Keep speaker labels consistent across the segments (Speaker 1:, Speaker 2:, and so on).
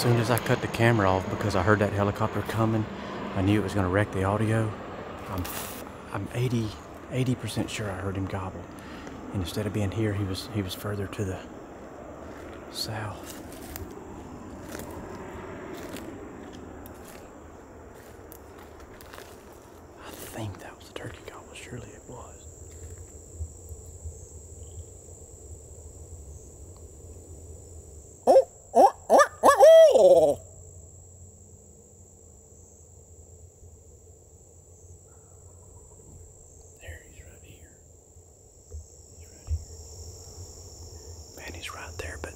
Speaker 1: soon as I cut the camera off because I heard that helicopter coming, I knew it was going to wreck the audio. I'm 80% sure I heard him gobble. And instead of being here, he was further to the south. I think that was the turkey gobble. Surely it was. There, he's right here. Man, he's right there, but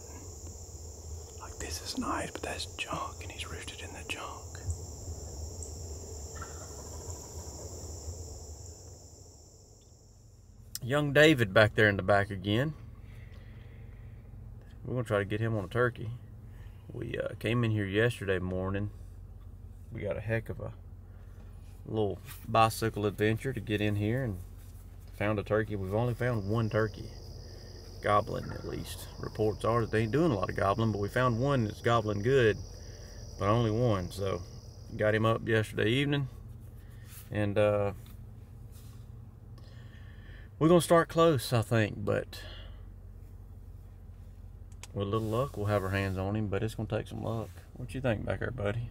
Speaker 1: like this is nice, but that's junk, and he's roosted in the junk. Young David back there in the back again. We're gonna try to get him on a turkey. We came in here yesterday morning. We got a heck of a little bicycle adventure to get in here and found a turkey. We've only found one turkey gobbling, at least. Reports are that they ain't doing a lot of gobbling, but we found one that's gobbling good, but only one. So got him up yesterday evening, and we're gonna start close, I think, but with a little luck, we'll have our hands on him, but it's gonna take some luck. What you think back there, buddy?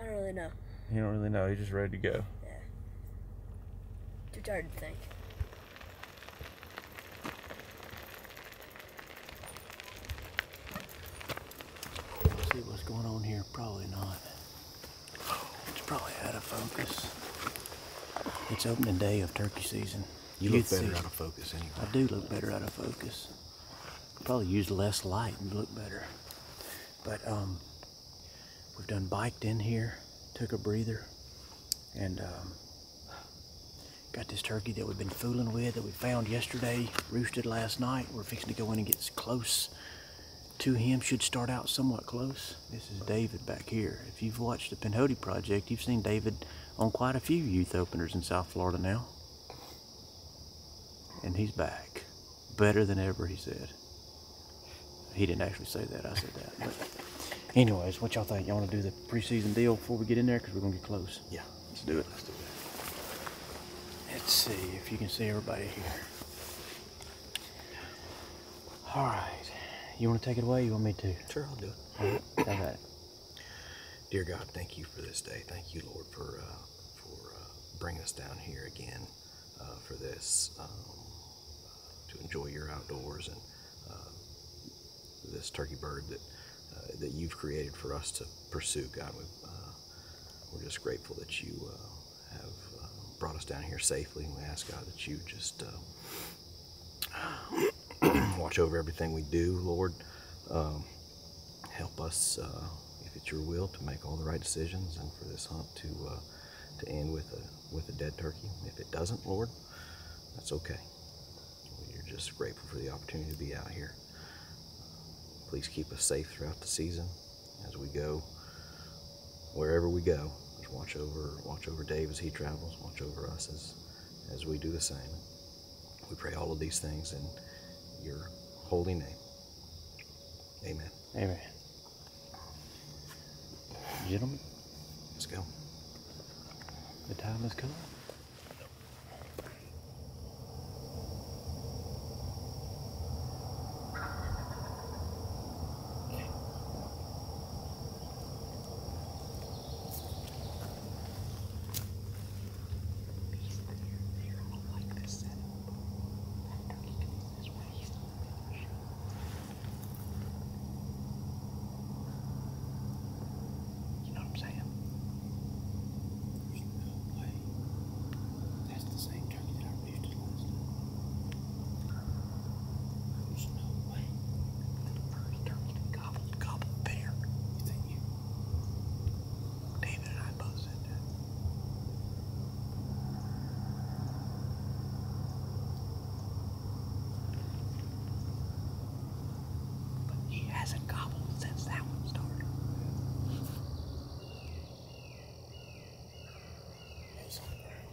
Speaker 2: I don't really know.
Speaker 1: You don't really know. He's just ready to go.
Speaker 2: Yeah. Too tired to think.
Speaker 1: See what's going on here? Probably not. It's probably out of focus. It's opening day of turkey season.
Speaker 3: You look better out of focus anyway.
Speaker 1: I do look better out of focus. Probably use less light and look better. But we've done biked in here, took a breather, and got this turkey that we've been fooling with that we found yesterday, roosted last night. We're fixing to go in and get close to him. Should start out somewhat close. This is David back here. If you've watched the Pinhoti project, you've seen David on quite a few youth openers in South Florida now. And he's back. Better than ever, he said. He didn't actually say that, I said that. But anyways, what y'all think? Y'all want to do the preseason deal before we get in there? Because we're going to get close.
Speaker 3: Yeah.
Speaker 1: Let's do it.
Speaker 3: Let's do that.
Speaker 1: Let's see if you can see everybody here. All right. You want to take it away? You want me to?
Speaker 3: Sure, I'll do it.
Speaker 1: All right. Have at it.
Speaker 3: Dear God, thank you for this day. Thank you, Lord, for bringing us down here again for this, to enjoy your outdoors and this turkey bird that you've created for us to pursue. God, we're just grateful that you have brought us down here safely. And we ask, God, that you just watch over everything we do, Lord. Help us, if it's your will, to make all the right decisions, and for this hunt to end with a dead turkey. If it doesn't, Lord, that's okay. We're just grateful for the opportunity to be out here. Please keep us safe throughout the season as we go wherever we go. Just watch over Dave as he travels. Watch over us as we do the same. We pray all of these things in your holy name. Amen.
Speaker 1: Amen. Gentlemen,
Speaker 3: Let's go.
Speaker 1: the time has come. Hasn't gobbled since that one started. He's on the ground.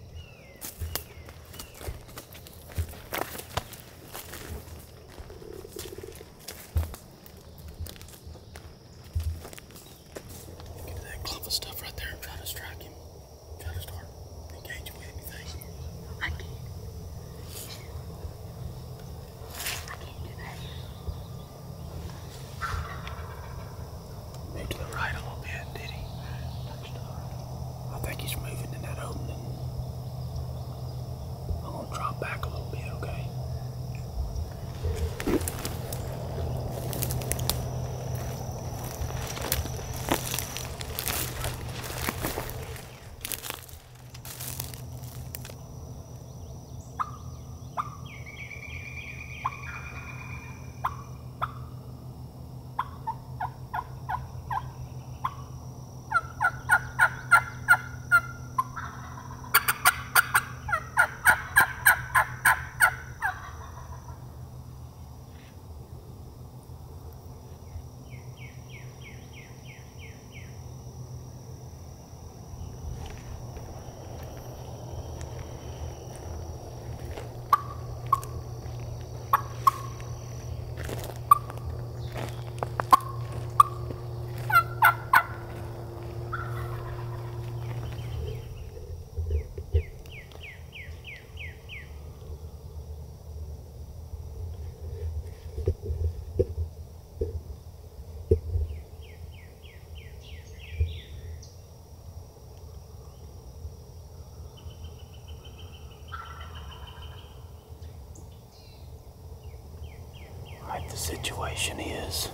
Speaker 4: the situation is.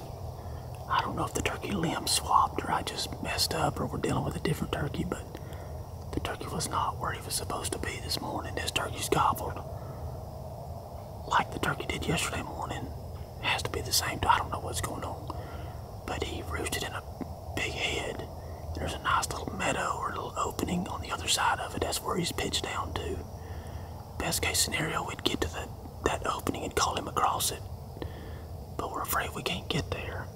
Speaker 4: I don't know if the turkey limb swapped or I just messed up or we're dealing with a different turkey, but the turkey was not where he was supposed to be this morning. This turkey's gobbled like the turkey did yesterday morning. It has to be the same. I don't know what's going on. But he roosted in a big head. And there's a nice little meadow or a little opening on the other side of it. That's where he's pitched down to. Best case scenario, we'd get to that opening and call him across it. But we're afraid we can't get there.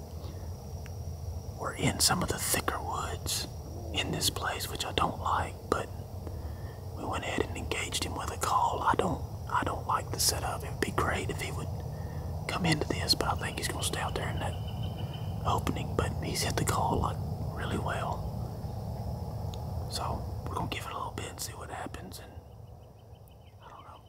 Speaker 4: We're in some of the thicker woods in this place, which I don't like, but we went ahead and engaged him with a call. I don't like the setup. It would be great if he would come into this, but I think he's gonna stay out there in that opening. But he's hit the call like really well. So we're gonna give it a little bit and see what happens, and I don't know.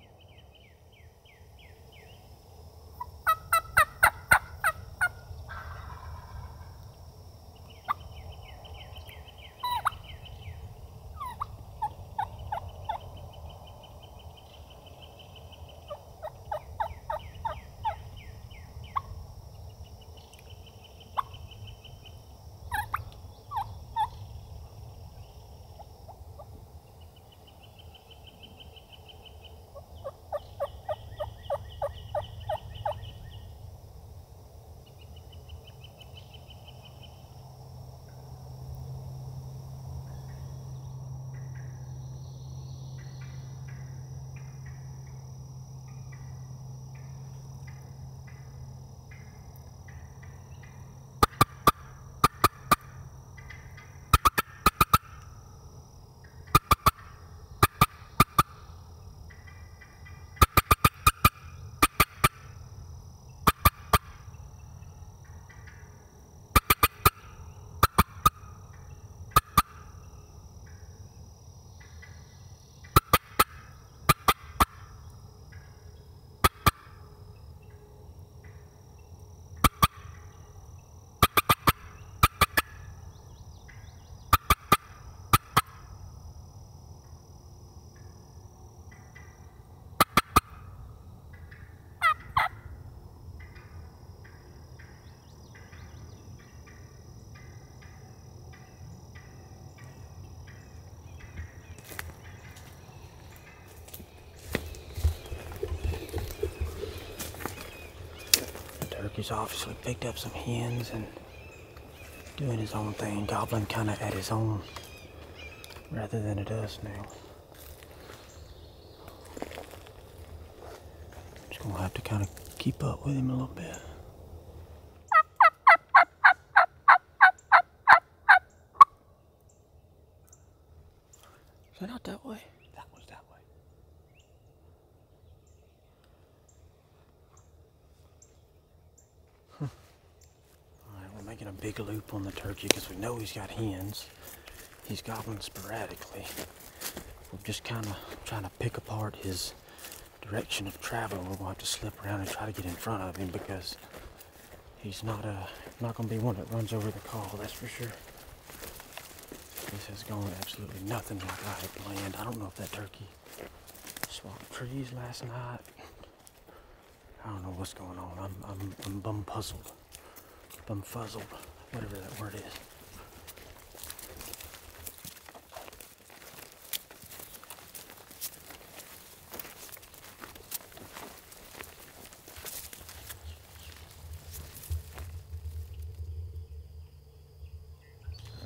Speaker 4: Turkey's obviously picked up some hens and doing his own thing, gobbling kind of at his own rather than at us now. Just gonna have to kind of keep up with him a little bit. Is that not that way? That was that way. Alright, we're making a big loop on the turkey because we know he's got hens. He's gobbling sporadically. We're just kind of trying to pick apart his direction of travel. We're going to have to slip around and try to get in front of him because he's not going to be one that runs over the call, that's for sure. This has gone absolutely nothing like I had planned. I don't know if that turkey swapped trees last night. I don't know what's going on. I'm bum-puzzled. Bum-fuzzled. Whatever that word is.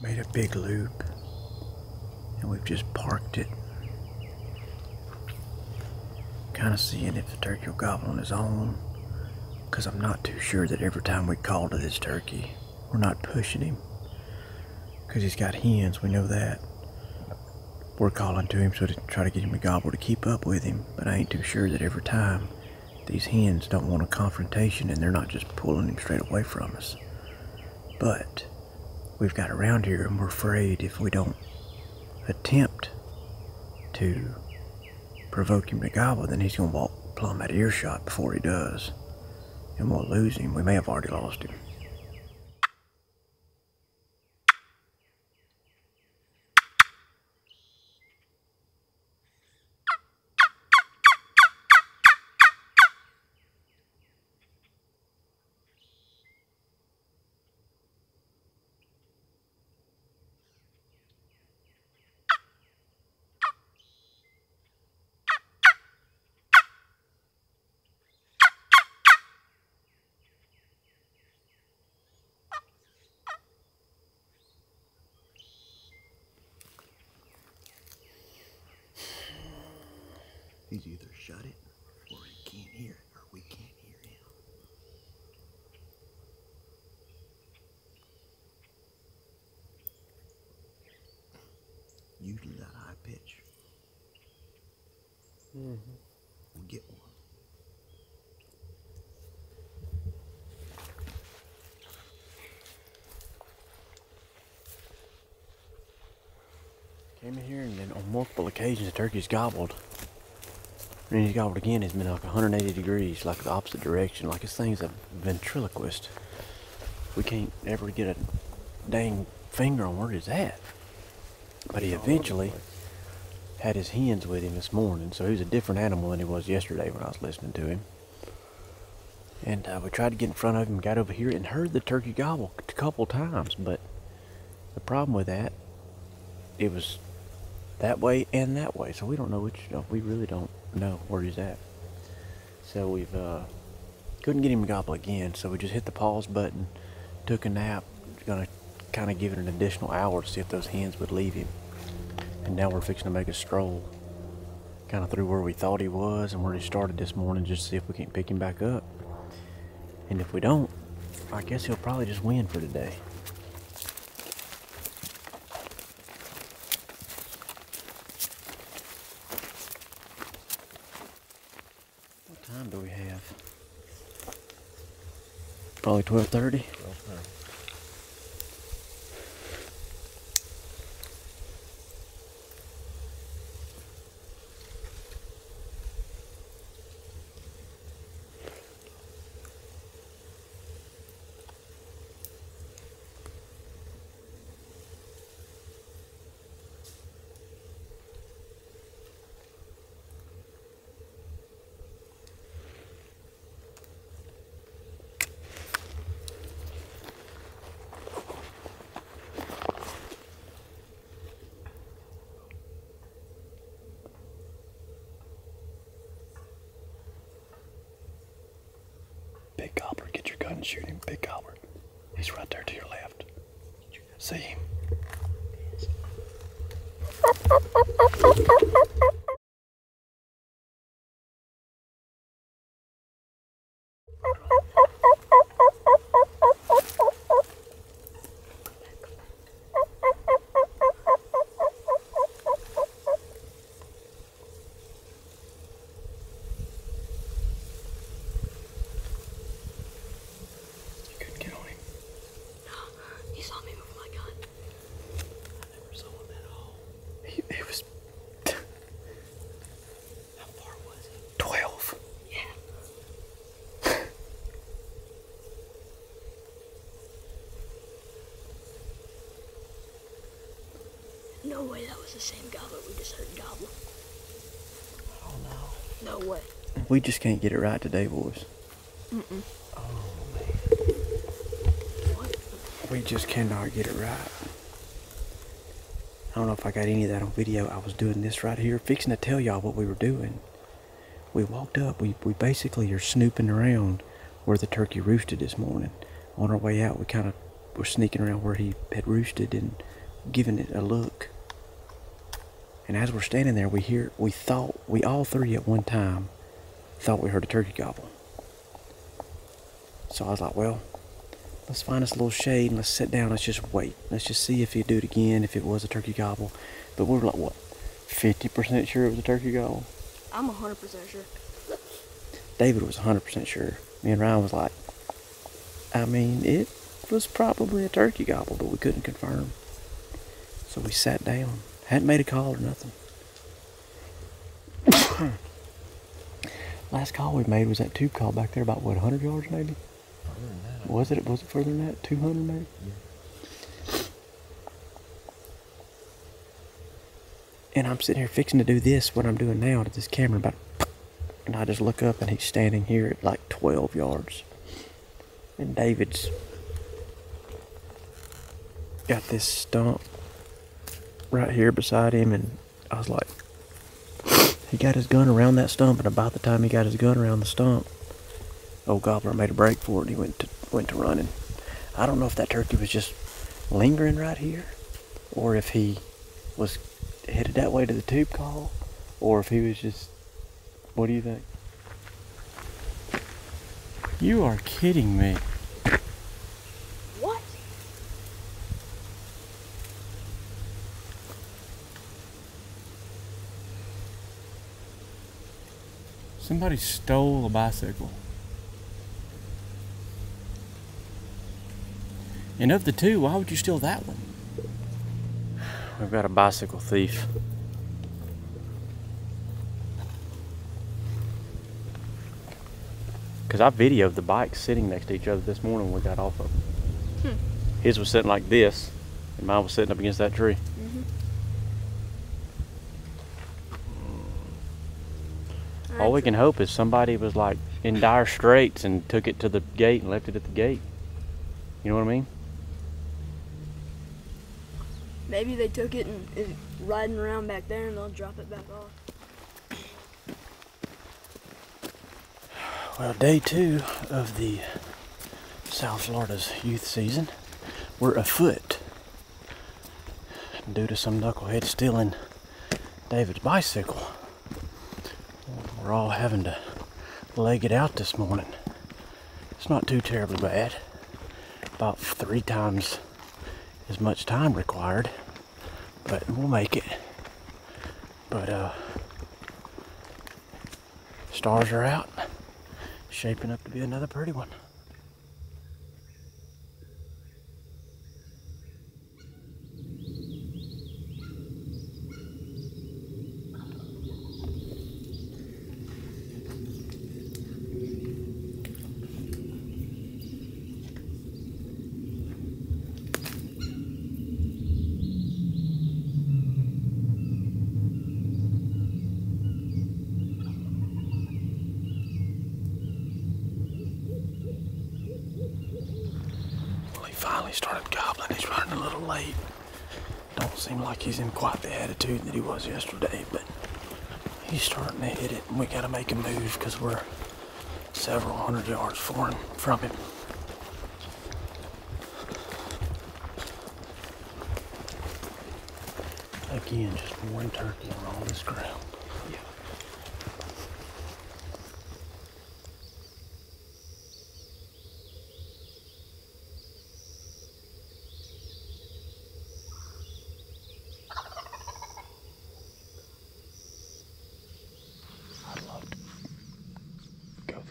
Speaker 4: Made a big loop and we've just parked it, kind of seeing if the turkey will gobble on his own, because I'm not too sure that every time we call to this turkey we're not pushing him, because he's got hens, we know that. We're calling to him so to try to get him to gobble to keep up with him, but I ain't too sure that every time these hens don't want a confrontation and they're not just pulling him straight away from us. But we've got around here and we're afraid if we don't attempt to provoke him to gobble, then he's going to walk plumb at earshot before he does. And we'll lose him. We may have already lost him.
Speaker 3: He's either shut it, or he can't hear it, or we can't hear him. Usually that high pitch. We'll get one.
Speaker 1: Came in here and then on multiple occasions the turkey's gobbled. And he's gobbled again. It's been like 180 degrees, like the opposite direction. Like this thing's a ventriloquist. We can't ever get a dang finger on where he's at. But he eventually had his hens with him this morning, so he was a different animal than he was yesterday when I was listening to him. And we tried to get in front of him, got over here, and heard the turkey gobble a couple times. But the problem with that, it was that way and that way, so we don't know which. We really don't know where he's at. So we've couldn't get him to gobble again, so we just hit the pause button, took a nap. Gonna kind of give it an additional hour to see if those hens would leave him. And now we're fixing to make a stroll kind of through where we thought he was and where he started this morning, just to see if we can pick him back up. And if we don't, I guess he'll probably just win for today. What time do we have? Probably 12:30. Big gobbler, get your gun and shoot him. Big gobbler. He's right there to your left. See him? He was... How far was he? 12. Yeah.
Speaker 2: No way that was the same gobbler we just heard gobble.
Speaker 1: Oh no.
Speaker 2: No way.
Speaker 1: We just can't get it right today, boys.
Speaker 2: Mm-mm.
Speaker 1: Oh man.
Speaker 2: What?
Speaker 1: We just cannot get it right. I don't know if I got any of that on video. I was doing this right here, fixing to tell y'all what we were doing. We walked up, we basically are snooping around where the turkey roosted this morning. On our way out, we kind of were sneaking around where he had roosted and giving it a look. And as we're standing there, we all three at one time thought we heard a turkey gobble. So I was like, well, let's find us a little shade and let's sit down. Let's just wait. Let's just see if he'd do it again, if it was a turkey gobble. But we were like, what, 50% sure it was a turkey gobble?
Speaker 2: I'm 100% sure.
Speaker 1: David was 100% sure. Me and Ryan was like, I mean, it was probably a turkey gobble, but we couldn't confirm. So we sat down. Hadn't made a call or nothing. Last call we made was that tube call back there about, what, 100 yards maybe? Was it further than that? 200 maybe? Yeah. And I'm sitting here fixing to do this, what I'm doing now to this camera, and I just look up and he's standing here at like 12 yards. And David's got this stump right here beside him, and I was like, he got his gun around that stump, and about the time he got his gun around the stump, old gobbler made a break for it and he went to running. I don't know if that turkey was just lingering right here, or if he was headed that way to the tube call, or if he was just What do you think? You are kidding me.
Speaker 2: What?
Speaker 1: Somebody stole a bicycle. And of the two, why would you steal that one? We've got a bicycle thief. Because I videoed the bikes sitting next to each other this morning when we got off of them. His was sitting like this, and mine was sitting up against that tree. All we can hope is somebody was like in dire straits and took it to the gate and left it at the gate. You know what I mean?
Speaker 2: Maybe they took it and is riding around back there and they'll drop it back off.
Speaker 1: Well, day 2 of the South Florida's youth season, we're afoot due to some knucklehead stealing David's bicycle. We're all having to leg it out this morning. It's not too terribly bad. About 3 times as much time required, but we'll make it. But stars are out, shaping up to be another pretty one. Finally started gobbling. He's running a little late. Don't seem like he's in quite the attitude that he was yesterday, but he's starting to hit it, and we gotta make a move because we're several hundred yards from him. Again, just one turkey on all this ground. Yeah.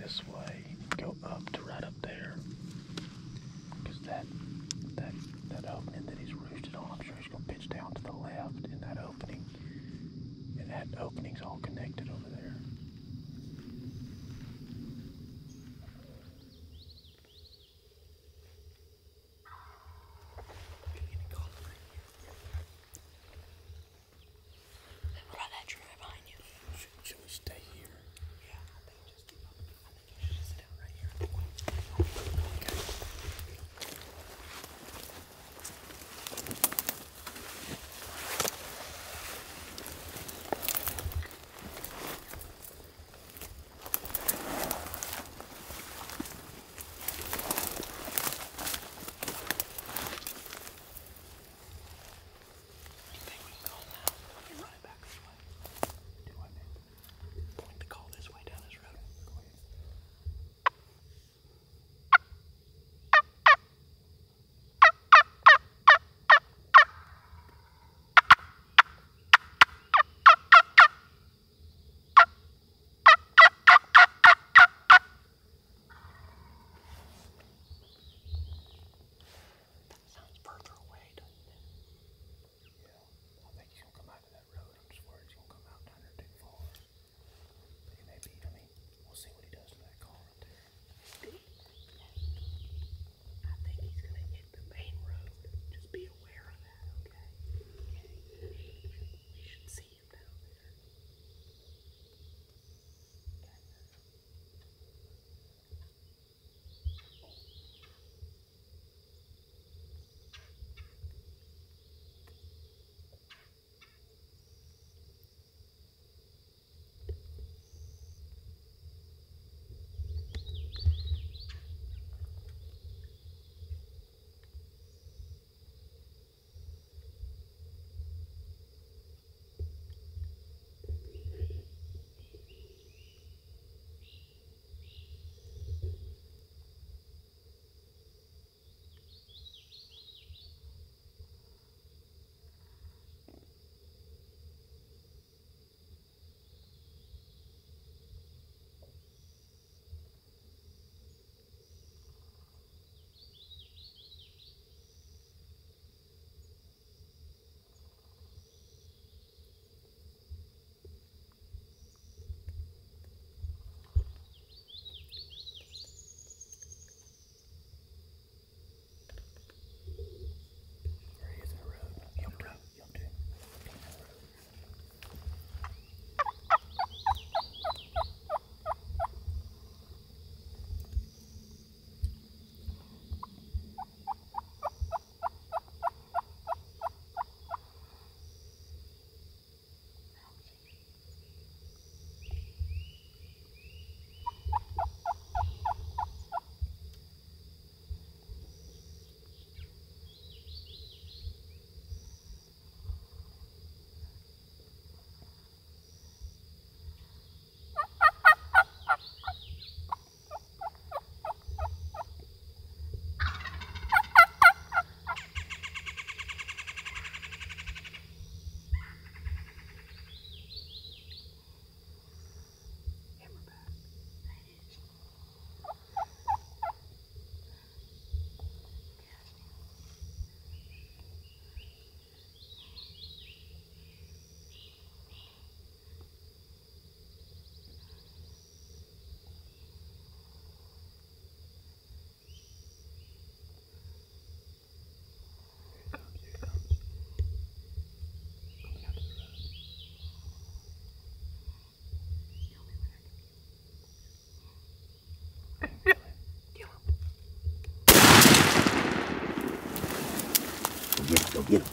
Speaker 1: This way, go up to right up there, because that opening that he's roosted on, I'm sure he's gonna pitch down to the left in that opening, and that opening's all connected over there.
Speaker 2: What about that tree right behind you?
Speaker 1: Should we stay here?
Speaker 2: Yeah, I think you should just sit down right here.
Speaker 3: Get him.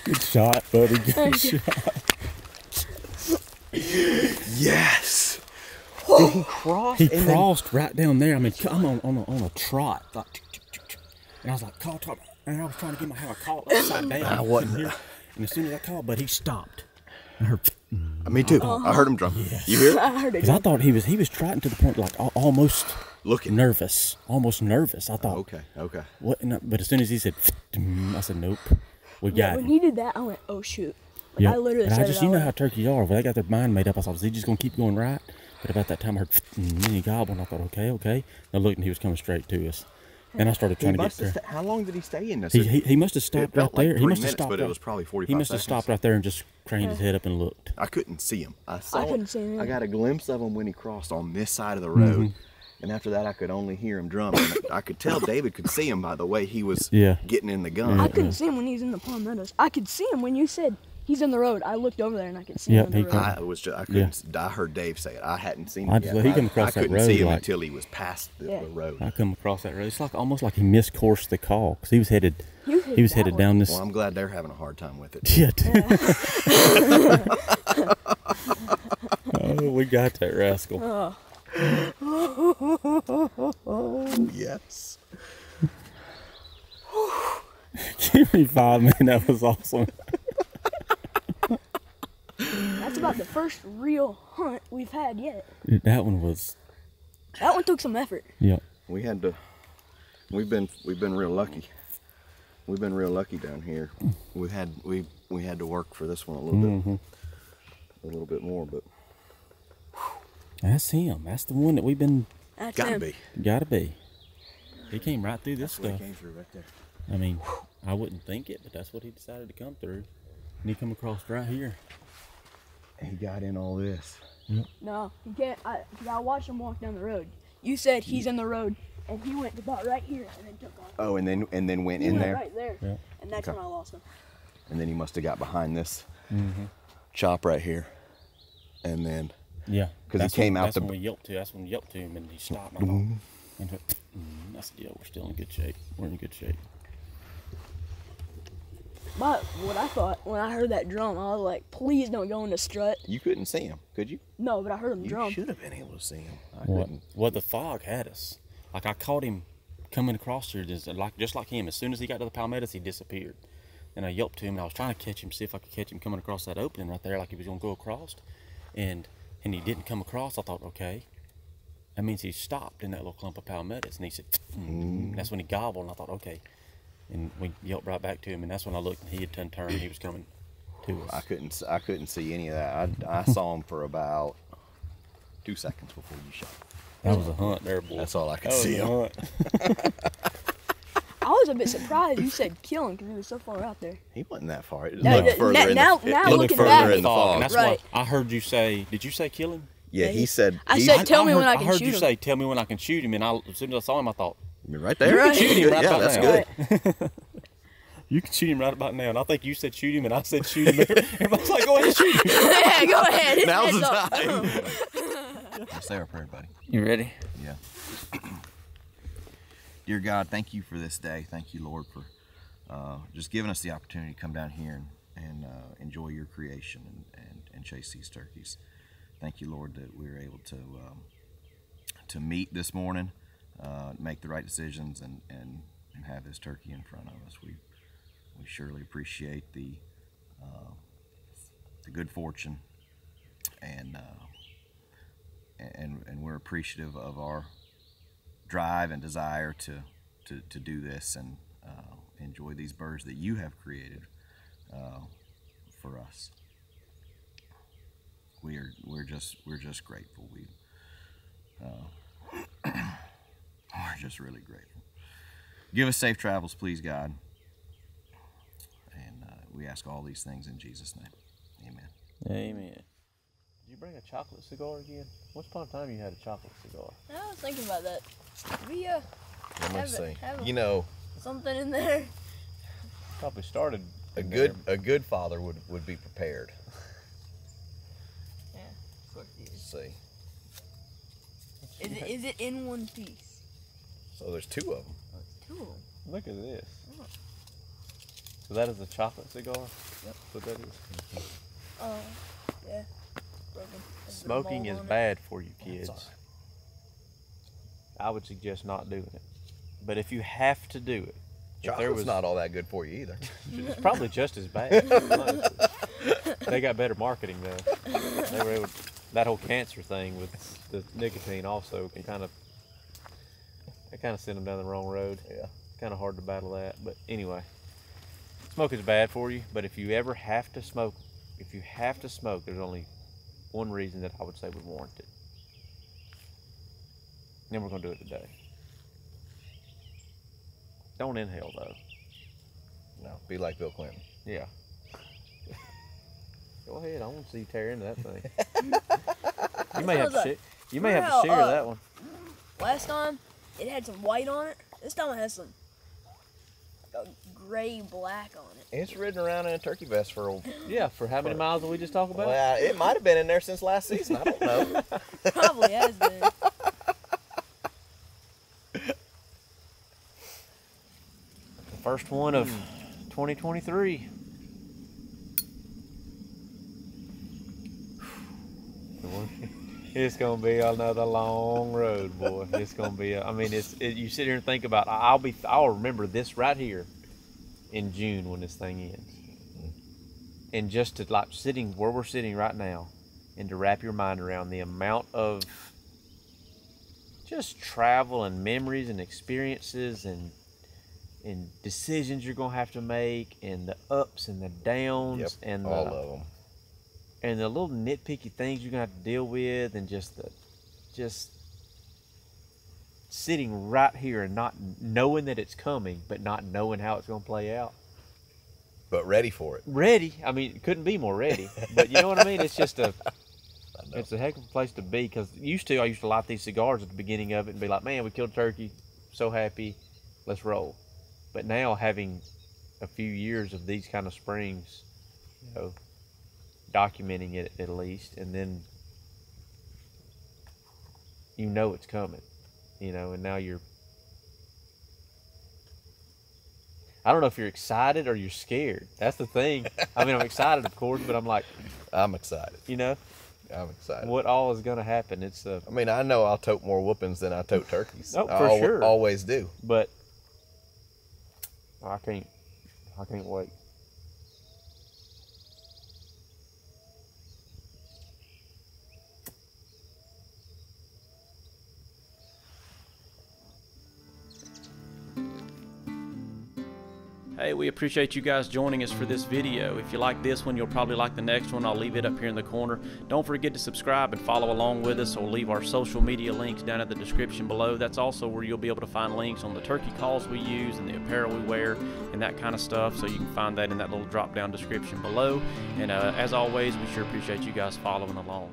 Speaker 4: Good shot, buddy. Good shot.
Speaker 3: Yes. Did he cross?
Speaker 4: He crossed right down there. I mean, I'm on a trot. Like, and I was like, call top. And I was trying to get my hand. I caught upside down.
Speaker 3: I wasn't.
Speaker 4: And as soon as I called, but he stopped. I heard.
Speaker 3: Me too. I heard him drum.
Speaker 4: Yes.
Speaker 3: You hear it?
Speaker 2: I heard it.
Speaker 4: Because I thought he was trotting to the point like almost
Speaker 3: Looking.
Speaker 4: nervous, almost nervous. I thought,
Speaker 3: Okay. Okay.
Speaker 4: what? No, but as soon as he said, I said, nope, we
Speaker 2: Yeah,
Speaker 4: got
Speaker 2: when
Speaker 4: him.
Speaker 2: he did that, I went, oh shoot. Like,
Speaker 4: Yeah.
Speaker 2: I literally
Speaker 4: And
Speaker 2: said
Speaker 4: I just,
Speaker 2: it
Speaker 4: you
Speaker 2: out
Speaker 4: know
Speaker 2: loud.
Speaker 4: how turkeys are. When they got their mind made up, I thought, is he just gonna keep going right? But about that time, I heard, and then he gobbled, and I thought, okay. And I looked, and he was coming straight to us. And I started trying to get there.
Speaker 3: How long did he stay in this?
Speaker 4: He must have stopped right there. He must have stopped.
Speaker 3: but it
Speaker 4: right-
Speaker 3: was probably 45
Speaker 4: He must have
Speaker 3: seconds.
Speaker 4: stopped right there and just craned his head up and looked.
Speaker 3: I couldn't see him. I saw
Speaker 2: couldn't see him
Speaker 3: I
Speaker 2: either.
Speaker 3: got a glimpse of him when he crossed on this side of the road. And after that, I could only hear him drum. And I could tell David could see him by the way he was getting in the gun.
Speaker 2: I couldn't see him when he was in the palmettos. I could see him when you said he's in the road. I looked over there and I could see
Speaker 4: Yep,
Speaker 2: him in
Speaker 4: he
Speaker 2: the road.
Speaker 3: I couldn't. I heard Dave say it. I hadn't seen him
Speaker 4: I
Speaker 3: yet.
Speaker 4: just- he come across
Speaker 3: I
Speaker 4: that
Speaker 3: couldn't see
Speaker 4: road
Speaker 3: him
Speaker 4: like-
Speaker 3: until he was past the road.
Speaker 4: I come across that road. It's like almost like he miscoursed the call because he was headed.
Speaker 2: He was headed that
Speaker 4: down this.
Speaker 3: Well, I'm glad they're having a hard time with it.
Speaker 4: Yeah. Oh, we got that rascal.
Speaker 3: Yes.
Speaker 4: Give me 5 minutes. That was awesome.
Speaker 2: That's about the first real hunt we've had yet.
Speaker 4: That one was.
Speaker 2: That one took some effort.
Speaker 4: Yeah.
Speaker 3: We had to. We've been real lucky. We've been real lucky down here. We had to work for this one a little bit more, but
Speaker 4: That's him. That's the one that we've been.
Speaker 2: That's
Speaker 3: gotta
Speaker 2: him.
Speaker 3: be.
Speaker 4: Gotta be. He came right through this
Speaker 3: That's what
Speaker 4: stuff.
Speaker 3: he came through right there.
Speaker 4: I mean, I wouldn't think it, but that's what he decided to come through. And he come across right here.
Speaker 3: And he got in all this.
Speaker 2: No, he can't. I watched him walk down the road. You said he's in the road, and he went about right here and then took off.
Speaker 3: Oh, and then went
Speaker 2: He
Speaker 3: in
Speaker 2: went
Speaker 3: there,
Speaker 2: right there,
Speaker 4: Yeah.
Speaker 2: and that's
Speaker 3: Okay.
Speaker 2: when I lost him.
Speaker 3: and then he must have got behind this chop right here, and then
Speaker 4: Yeah.
Speaker 3: 'Cause he
Speaker 4: That's
Speaker 3: came
Speaker 4: when-
Speaker 3: out
Speaker 4: that's
Speaker 3: the-
Speaker 4: when we yelped to. That's when we yelped to him, and he stopped. And I thought, and went, that's the deal. We're still in good shape. We're in good shape.
Speaker 2: But what I thought when I heard that drum, I was like, please don't go in the strut.
Speaker 3: you couldn't see him, could you?
Speaker 2: No, but I heard him
Speaker 3: You
Speaker 2: drum.
Speaker 3: should have been able to see him. I
Speaker 4: What?
Speaker 3: couldn't.
Speaker 4: Well, the fog had us. Like I caught him coming across here, just like him. As soon as he got to the palmettos, he disappeared. And I yelped to him, and I was trying to catch him, see if I could catch him coming across that opening right there, like he was gonna go across. And he didn't come across. I thought, okay, that means he stopped in that little clump of palmettos. And he said, that's when he gobbled. And I thought, okay. And we yelped right back to him, and that's when I looked, and he had turned, and he was coming to us.
Speaker 3: I couldn't see any of that. I saw him for about 2 seconds before you shot.
Speaker 4: That was a hunt there, boy.
Speaker 3: That's all I could
Speaker 4: That was
Speaker 3: see
Speaker 4: a
Speaker 3: him.
Speaker 4: hunt.
Speaker 2: I was a bit surprised you said kill him because he was so far out there.
Speaker 3: He wasn't that far. It
Speaker 2: Now-
Speaker 3: looked further in
Speaker 2: now-
Speaker 3: the,
Speaker 2: now
Speaker 3: it looked
Speaker 2: looking
Speaker 3: further
Speaker 2: back-
Speaker 3: in the fog.
Speaker 4: And that's
Speaker 2: Right.
Speaker 4: why I heard you say, did you say kill him?
Speaker 3: Yeah, he said.
Speaker 2: I
Speaker 3: he-
Speaker 2: said, tell me when I
Speaker 4: I
Speaker 2: can
Speaker 4: heard
Speaker 2: shoot
Speaker 4: you
Speaker 2: him.
Speaker 4: say, tell me when I can shoot him. And as soon as I saw him, I thought,
Speaker 3: You're right there.
Speaker 2: Right.
Speaker 4: shoot him right
Speaker 3: yeah,
Speaker 4: about
Speaker 3: that's
Speaker 4: now.
Speaker 3: good.
Speaker 4: you can shoot him right about now. And I think you said shoot him, and I said shoot him. Everybody's like, go ahead and shoot him.
Speaker 2: Yeah, go ahead. His
Speaker 3: Now's
Speaker 2: head's
Speaker 3: the
Speaker 2: up.
Speaker 3: time. Let's say our prayer, buddy.
Speaker 1: You ready?
Speaker 3: Yeah. Dear God, thank you for this day. Thank you, Lord, for just giving us the opportunity to come down here and enjoy your creation and chase these turkeys. Thank you, Lord, that we were able to meet this morning, make the right decisions, and have this turkey in front of us. We surely appreciate the the good fortune, and we're appreciative of our drive and desire to do this and enjoy these birds that you have created for us. We're just grateful. We're just really grateful. Give us safe travels, please, God. And we ask all these things in Jesus' name. Amen.
Speaker 1: Amen. Did you bring a chocolate cigar again? Once upon a time you had a chocolate cigar.
Speaker 2: I was thinking about that. We
Speaker 3: Let me see.
Speaker 2: have
Speaker 3: You know,
Speaker 2: something in there.
Speaker 1: Probably started
Speaker 3: a good father would be prepared.
Speaker 2: Yeah, of course it is.
Speaker 3: Let's see.
Speaker 2: Is it in one piece?
Speaker 3: So there's two of them.
Speaker 2: Oh, it's two of them.
Speaker 1: Look at this.
Speaker 2: Oh.
Speaker 1: So that is a chocolate cigar?
Speaker 2: Yep.
Speaker 1: That's what that is.
Speaker 2: Yeah. Broken. There's a
Speaker 1: Smoking
Speaker 2: bulb
Speaker 1: is
Speaker 2: on it.
Speaker 1: bad for you,
Speaker 3: That's
Speaker 1: kids.
Speaker 3: all right.
Speaker 1: I would suggest not doing it. But if you have to do it,
Speaker 3: Chocolate's not all that good for you either.
Speaker 1: it's probably just as bad. Honestly. They got better marketing though. They were able that whole cancer thing with the nicotine also can kind of send them down the wrong road.
Speaker 3: Yeah.
Speaker 1: Kind of hard to battle that. But anyway, smoking is bad for you. But if you ever have to smoke, there's only one reason that I would say would warrant it. And then we're gonna do it today. Don't inhale though.
Speaker 3: No, be like Bill Clinton.
Speaker 1: Yeah. Go ahead. I want to see you tear into that thing. You may have to share that one.
Speaker 2: Last time it had some white on it. This time it has some gray black on it.
Speaker 3: It's ridden around in a turkey vest for
Speaker 1: For how many miles did we just talk about?
Speaker 3: well, it might have been in there since last season. I don't know.
Speaker 2: Probably has been.
Speaker 1: The first one of 2023. It's gonna be another long road, boy. It's gonna be. You sit here and think about. I'll remember this right here in June when this thing ends, and just to like sitting where we're sitting right now, and to wrap your mind around the amount of just travel and memories and experiences and decisions you're gonna have to make, and the ups and the downs, and
Speaker 3: all of them.
Speaker 1: And the little nitpicky things you're gonna have to deal with, and just sitting right here and not knowing that it's coming, but not knowing how it's gonna play out.
Speaker 3: But ready for it.
Speaker 1: Ready? I mean, it couldn't be more ready. But you know what I mean? It's just it's a heck of a place to be. Because I used to light these cigars at the beginning of it and be like, man, we killed a turkey, so happy, let's roll. But now having a few years of these kind of springs, documenting it at least, and then it's coming, and now I don't know if you're excited or you're scared. That's the thing. I mean, I'm excited, of course, but I'm like,
Speaker 3: I'm excited. I'm excited.
Speaker 1: What all is gonna happen? It's
Speaker 3: I mean, I know I'll tote more whoopings than I tote turkeys.
Speaker 1: Oh, for sure.
Speaker 3: Always do.
Speaker 1: But I can't wait. Hey, we appreciate you guys joining us for this video. If you like this one, you'll probably like the next one. I'll leave it up here in the corner. Don't forget to subscribe and follow along with us. We'll leave our social media links down in the description below. That's also where you'll be able to find links on the turkey calls we use and the apparel we wear and that kind of stuff. So you can find that in that little drop-down description below. And as always, we sure appreciate you guys following along.